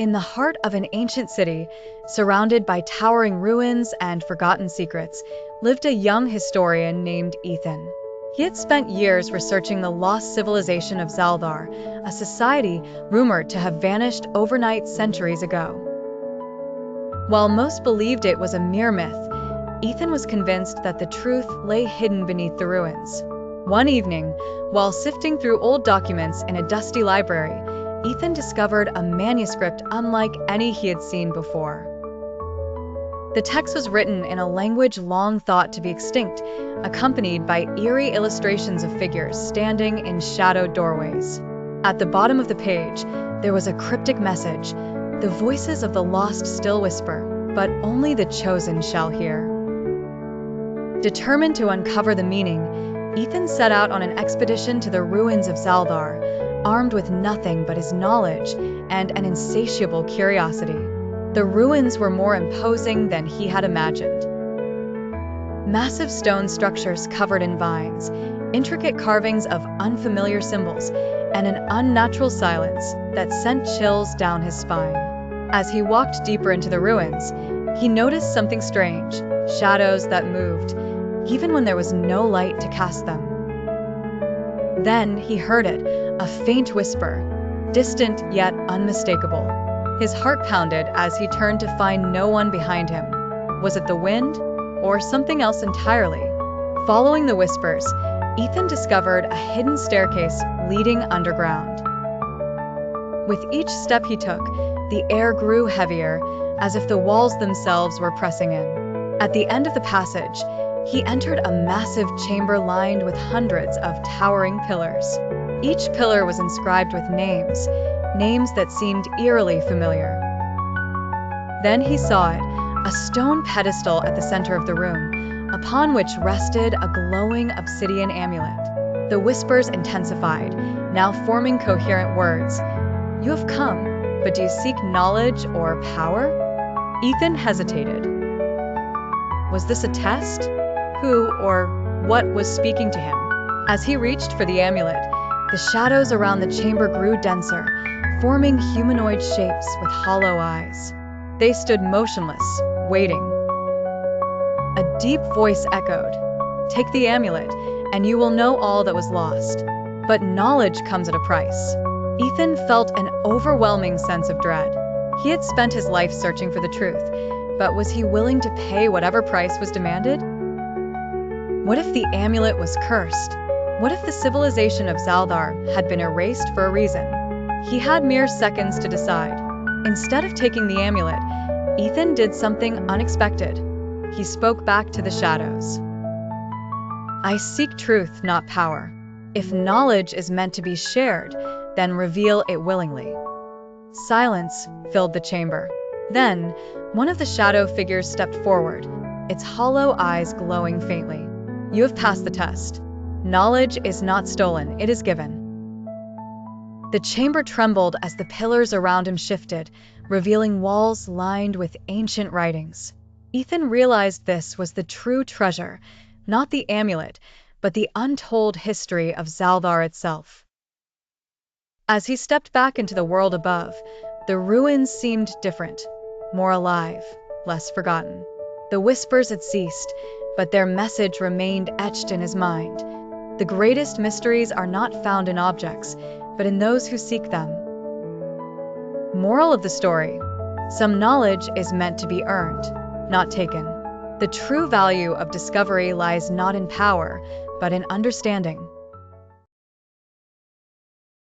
In the heart of an ancient city, surrounded by towering ruins and forgotten secrets, lived a young historian named Ethan. He had spent years researching the lost civilization of Xal'Thar, a society rumored to have vanished overnight centuries ago. While most believed it was a mere myth, Ethan was convinced that the truth lay hidden beneath the ruins. One evening, while sifting through old documents in a dusty library, Ethan discovered a manuscript unlike any he had seen before. The text was written in a language long thought to be extinct, accompanied by eerie illustrations of figures standing in shadowed doorways. At the bottom of the page, there was a cryptic message: "The voices of the lost still whisper, but only the chosen shall hear." Determined to uncover the meaning, Ethan set out on an expedition to the ruins of Xal'Thar, armed with nothing but his knowledge and an insatiable curiosity. The ruins were more imposing than he had imagined. Massive stone structures covered in vines, intricate carvings of unfamiliar symbols, and an unnatural silence that sent chills down his spine. As he walked deeper into the ruins, he noticed something strange: shadows that moved, even when there was no light to cast them. Then he heard it, a faint whisper, distant yet unmistakable. His heart pounded as he turned to find no one behind him. Was it the wind, or something else entirely? Following the whispers, Ethan discovered a hidden staircase leading underground. With each step he took, the air grew heavier, as if the walls themselves were pressing in. At the end of the passage, he entered a massive chamber lined with hundreds of towering pillars. Each pillar was inscribed with names that seemed eerily familiar. Then he saw it, a stone pedestal at the center of the room, upon which rested a glowing obsidian amulet. The whispers intensified, now forming coherent words. "You have come, but do you seek knowledge or power?" Ethan hesitated. Was this a test? Who or what was speaking to him? As he reached for the amulet, the shadows around the chamber grew denser, forming humanoid shapes with hollow eyes. They stood motionless, waiting. A deep voice echoed, "Take the amulet, and you will know all that was lost. But knowledge comes at a price." Ethan felt an overwhelming sense of dread. He had spent his life searching for the truth, but was he willing to pay whatever price was demanded? What if the amulet was cursed? What if the civilization of Xal'Thar had been erased for a reason? He had mere seconds to decide. Instead of taking the amulet, Ethan did something unexpected. He spoke back to the shadows. "I seek truth, not power. If knowledge is meant to be shared, then reveal it willingly." Silence filled the chamber. Then, one of the shadow figures stepped forward, its hollow eyes glowing faintly. "You have passed the test. Knowledge is not stolen, it is given." The chamber trembled as the pillars around him shifted, revealing walls lined with ancient writings. Ethan realized this was the true treasure, not the amulet, but the untold history of Xal'Thar itself. As he stepped back into the world above, the ruins seemed different, more alive, less forgotten. The whispers had ceased, but their message remained etched in his mind. The greatest mysteries are not found in objects, but in those who seek them. Moral of the story: some knowledge is meant to be earned, not taken. The true value of discovery lies not in power, but in understanding.